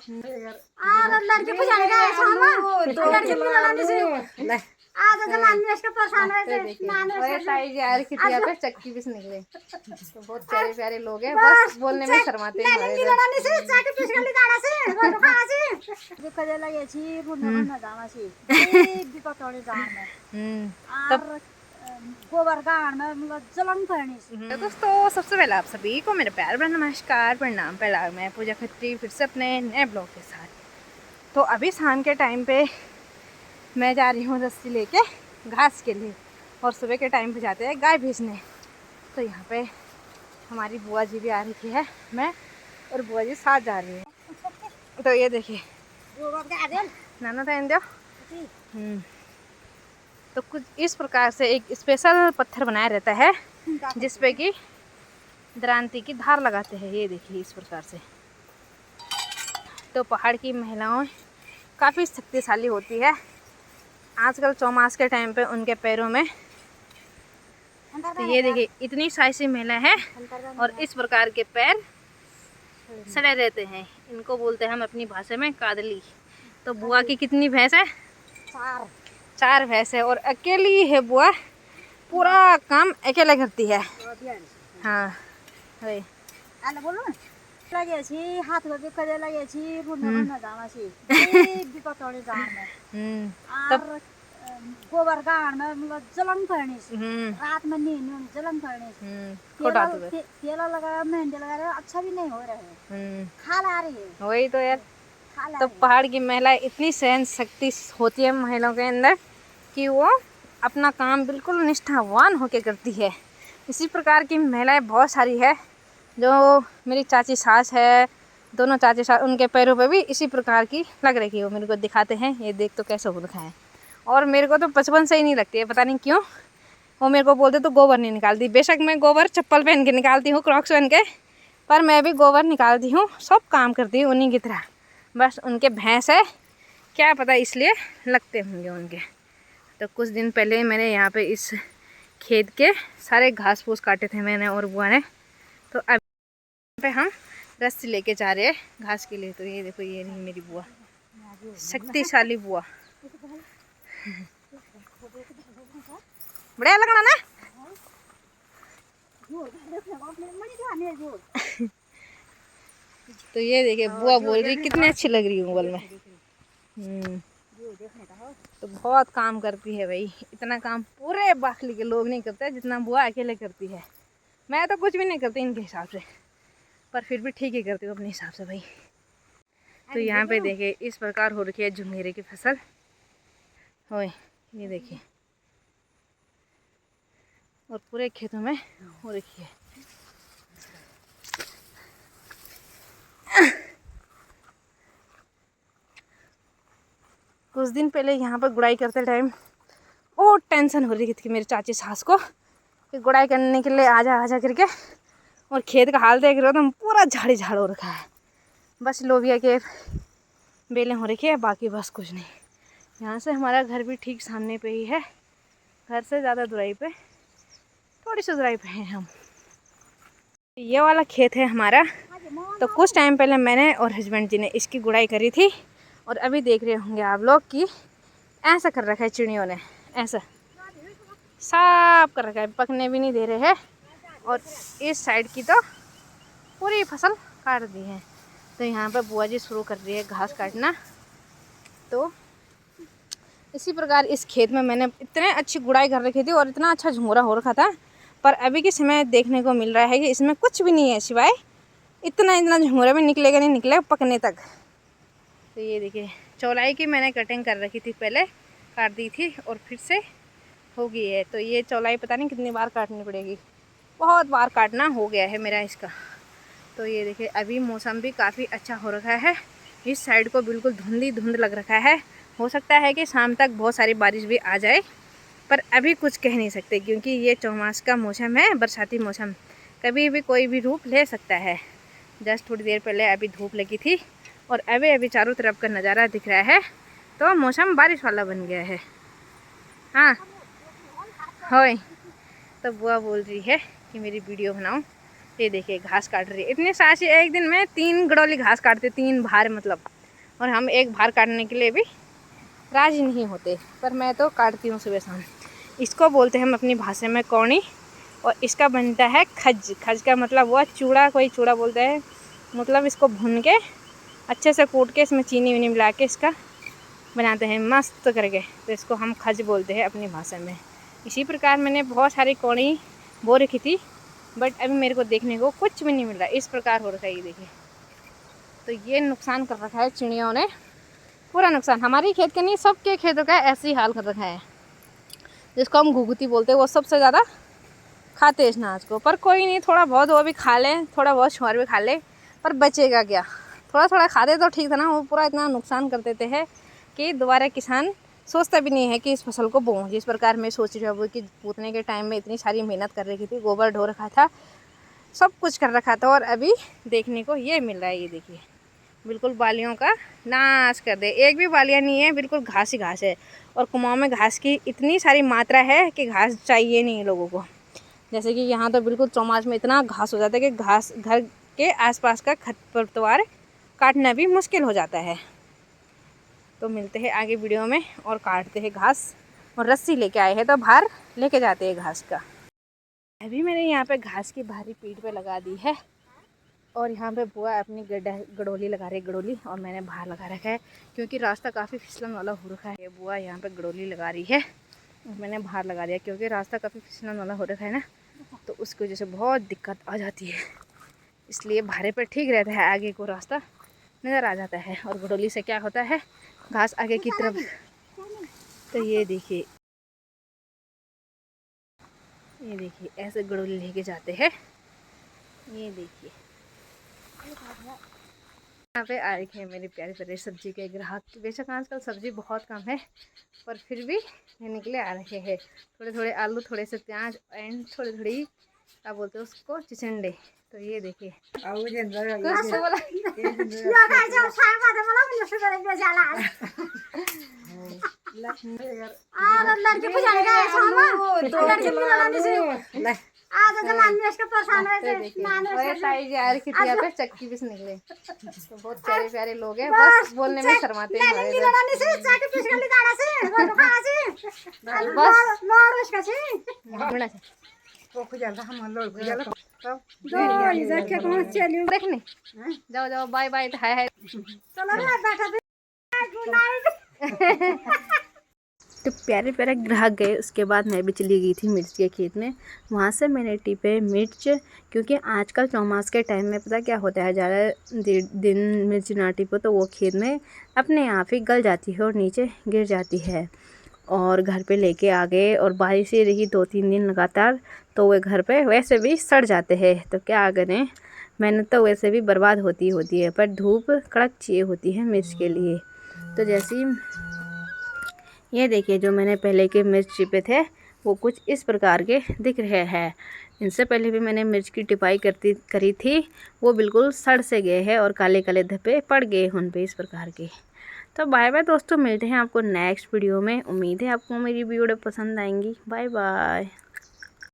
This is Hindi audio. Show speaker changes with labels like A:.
A: लड़के को जाने का ऐसा लड़के को लड़ाने से आज तो नॉनवेज का परेशान है नॉनवेज
B: ताई जी आ रही थी यहाँ पे चक्की भी निकले तो बहुत प्यारे प्यारे लोग हैं, बस बोलने में शर्माते हैं हमारे इधर।
A: लड़ाने से जाके पिछले जाना से वो तो खाना से जो कजे लगे छी बुढ़ा ना जाना से एक पकौड़े जान में
B: तब
A: गोबर गाड़ में मतलब जलन करनी से।
B: दोस्तों सबसे पहले आप सभी को मेरे प्यार भरा नमस्कार प्रणाम प्रणाम। मैं पूजा खत्री फिर से अपने नए ब्लॉग के साथ। तो अभी शाम के टाइम पे मैं जा रही हूँ रस्सी लेके घास के लिए, और सुबह के टाइम पे जाते हैं गाय भेजने। तो यहाँ पे हमारी बुआ जी भी आ रही है, मैं और बुआ जी साथ जा रही है। तो ये देखिए नाना टाइम दो। तो कुछ इस प्रकार से एक स्पेशल पत्थर बनाया रहता है जिस पे कि दरांती की धार लगाते हैं। ये देखिए इस प्रकार से। तो पहाड़ की महिलाएं काफ़ी शक्तिशाली होती है। आजकल चौमास के टाइम पे उनके पैरों में, तो ये देखिए इतनी साइसी महिला है और इस प्रकार के पैर सड़े रहते हैं। इनको बोलते हैं हम अपनी भाषा में कादली। तो बुआ की कितनी भैंस है? चार भैंस है और अकेली है बुआ, पूरा काम अकेले करती है। हाँ वही
A: बोलो लगे छी हाथ में कजे लगे छी बुढ़ा ना जाना से एक पकौड़े जान में
B: तब
A: गोबर गाड़ में मतलब जलन करनी से रात में नींद जलन करनी से तेला लगाया मेहंदी लगा रहे अच्छा भी नहीं हो रहे खाल आ रही है।
B: वही तो यार। तो पहाड़ की महिलाएं इतनी सहन शक्ति होती है महिलाओं के अंदर कि वो अपना काम बिल्कुल निष्ठावान होकर करती है। इसी प्रकार की महिलाएं बहुत सारी है। जो मेरी चाची सास है, दोनों चाची सास, उनके पैरों पे भी इसी प्रकार की लग रही है। वो मेरे को दिखाते हैं, ये देख तो कैसे हो रखा है। और मेरे को तो बचपन से ही नहीं लगती है, पता नहीं क्यों। वो मेरे को बोलते तो गोबर नहीं निकालती। बेशक मैं गोबर चप्पल पहन के निकालती हूँ, क्रॉक्स पहन के, पर मैं भी गोबर निकालती हूँ, सब काम करती हूँ उन्हीं की तरह। बस उनके भैंस है क्या पता इसलिए लगते होंगे उनके। तो कुछ दिन पहले मैंने यहाँ पे इस खेत के सारे घास फूस काटे थे मैंने और बुआ ने। तो अब पे हम रस्सी लेके जा रहे हैं घास के लिए। तो ये देखो ये नहीं मेरी बुआ, शक्तिशाली बुआ। बढ़िया लगना ना। तो ये देखिए बुआ बोल रही कितनी अच्छी लग रही हूँ बोल में। तो बहुत काम करती है भाई। इतना काम पूरे बाखली के लोग नहीं करते जितना बुआ अकेले करती है। मैं तो कुछ भी नहीं करती इनके हिसाब से, पर फिर भी ठीक ही करती हूँ अपने हिसाब से भाई। तो यहाँ पे देखिए इस प्रकार हो रखी है झुंगेरे की फसल। ओए ये देखिए, और पूरे खेतों में हो रखी है। कुछ दिन पहले यहाँ पर गुड़ाई करते टाइम बहुत टेंशन हो रही थी मेरी चाची सास को कि गुड़ाई करने के लिए आजा आजा करके। और खेत का हाल देख रहे हो तो पूरा झाड़ी झाड़ हो रखा है। बस लोबिया के बेलें हो रखी है, बाकी बस कुछ नहीं। यहाँ से हमारा घर भी ठीक सामने पे ही है। घर से ज़्यादा दूराई पे, थोड़ी सी दूराई पे हैं हम। ये वाला खेत है हमारा। तो कुछ टाइम पहले मैंने और हस्बैंड जी ने इसकी गुड़ाई करी थी। और अभी देख रहे होंगे आप लोग कि ऐसा कर रखा है चिड़ियों ने, ऐसा साफ कर रखा है, पकने भी नहीं दे रहे हैं। और इस साइड की तो पूरी फसल काट दी है। तो यहाँ पर बुआ जी शुरू कर रही है घास काटना। तो इसी प्रकार इस खेत में मैंने इतने अच्छी गुड़ाई कर रखी थी और इतना अच्छा झुमोरा हो रखा था। पर अभी के समय देखने को मिल रहा है कि इसमें कुछ भी नहीं है सिवाय इतना झुमोरा भी निकलेगा नहीं निकलेगा पकने तक। तो ये देखिए चौलाई की मैंने कटिंग कर रखी थी, पहले काट दी थी और फिर से हो गई है। तो ये चौलाई पता नहीं कितनी बार काटनी पड़ेगी, बहुत बार काटना हो गया है मेरा इसका। तो ये देखिए अभी मौसम भी काफ़ी अच्छा हो रखा है। इस साइड को बिल्कुल धुंधली धुंध लग रखा है। हो सकता है कि शाम तक बहुत सारी बारिश भी आ जाए, पर अभी कुछ कह नहीं सकते क्योंकि ये चौमास का मौसम है, बरसाती मौसम, कभी भी कोई भी रूप ले सकता है। जस्ट थोड़ी देर पहले अभी धूप लगी थी और अभी चारों तरफ का नज़ारा दिख रहा है। तो मौसम बारिश वाला बन गया है। हाँ होय। तो बुआ बोल रही है कि मेरी वीडियो बनाओ। ये देखिए घास काट रही है, इतनी सासी एक दिन में 3 गड़ोली घास काटते, 3 भार मतलब और हम एक बार काटने के लिए भी राजी नहीं होते, पर मैं तो काटती हूँ सुबह शाम। इसको बोलते हैं हम अपनी भाषा में कौड़ी, और इसका बनता है खज। खज का मतलब हुआ चूड़ा, कोई चूड़ा बोलता है, मतलब इसको भून के अच्छे से कूट के इसमें चीनी वीनी मिला के इसका बनाते हैं मस्त करके, तो इसको हम खज बोलते हैं अपनी भाषा में। इसी प्रकार मैंने बहुत सारी कौड़ी बो रखी थी, बट अभी मेरे को देखने को कुछ भी नहीं मिल रहा। इस प्रकार हो रखा है ये देखिए। तो ये नुकसान कर रखा है चिड़ियों ने, पूरा नुकसान। हमारे खेत के नहीं, सबके खेतों का ऐसे ही हाल कर रखा है। जिसको हम घुघुती बोलते हैं, वो सबसे ज़्यादा खाते हैं इस अनाज को। पर कोई नहीं, थोड़ा बहुत वो भी खा लें, थोड़ा बहुत छोर भी खा ले, पर बचेगा क्या। थोड़ा थोड़ा खाते तो ठीक था ना, वो पूरा इतना नुकसान कर देते हैं कि दोबारा किसान सोचता भी नहीं है कि इस फसल को बोऊं। जिस प्रकार मैं सोच रही हूँ कि पूतने के टाइम में इतनी सारी मेहनत कर रखी थी, गोबर ढो रखा था, सब कुछ कर रखा था, और अभी देखने को ये मिल रहा है। ये देखिए, बिल्कुल बालियों का नाश कर दे। एक भी बालियाँ नहीं है, बिल्कुल घास ही घास है। और कुमाऊं में घास की इतनी सारी मात्रा है कि घास चाहिए नहीं लोगों को। जैसे कि यहाँ तो बिल्कुल चौमास में इतना घास हो जाता है कि घास, घर के आसपास का खरपतवार काटना भी मुश्किल हो जाता है। तो मिलते हैं आगे वीडियो में और काटते हैं घास, और रस्सी लेके आए हैं तो बाहर लेके जाते हैं घास का। अभी मैंने यहाँ पे घास की भारी पीठ पे लगा दी है, और यहाँ पे बुआ अपनी गडोली लगा रही है, गडोली, और मैंने बाहर लगा रखा है क्योंकि रास्ता काफ़ी फिसलन वाला हो रखा है। बुआ यहाँ पे गडोली लगा रही है और मैंने बाहर लगा दिया क्योंकि रास्ता काफ़ी फिसलन वाला हो रखा है ना, तो उसकी वजह से बहुत दिक्कत आ जाती है। इसलिए भारे पर ठीक रहता है, आगे को रास्ता नज़र आ जाता है। और गडोली से क्या होता है, घास आगे की तरफ। तो ये देखिए, ये देखिए ऐसे गडोली लेके जाते हैं। ये देखिए यहाँ पे आ रखे हैं मेरे प्यारे प्यारे सब्जी के ग्राहक। बेशक आजकल सब्जी बहुत कम है, पर फिर भी लेने के लिए आ रहे हैं। थोड़े थोड़े आलू, थोड़े से प्याज, एंड थोड़ी थोड़ी क्या बोलते हैं उसको, चिचंडे। तो ये देखिए पे चक्की भी से निकले। तो बहुत प्यारे प्यारे लोग हैं, बस बोलने में शर्माते हैं हमारे देखने। जाओ जाओ, बाय बाय, हाय हाय। तो प्यारे प्यारे ग्राहक गए, उसके बाद मैं भी चली गई थी मिर्च के खेत में। वहाँ से मैंने टिपे मिर्च, क्योंकि आजकल चौमास के टाइम में पता क्या होता है, ज़्यादा दिन मिर्च ना टिपो तो वो खेत में अपने आप ही गल जाती है और नीचे गिर जाती है। और घर पे लेके आ गए, और बारिश ही रही 2-3 दिन लगातार, तो वे घर पे वैसे भी सड़ जाते हैं। तो क्या करें, मेहनत तो वैसे भी बर्बाद होती है, पर धूप कड़क चाहिए होती है मिर्च के लिए। तो जैसे ये देखिए, जो मैंने पहले के मिर्च चिपे थे वो कुछ इस प्रकार के दिख रहे हैं। इनसे पहले भी मैंने मिर्च की टिपाई करी थी, वो बिल्कुल सड़ से गए हैं और काले काले धब्बे पड़ गए उन पे इस प्रकार के। तो बाय बाय दोस्तों, मिलते हैं आपको नेक्स्ट वीडियो में। उम्मीद है आपको मेरी वीडियो पसंद आएंगी। Bye bye.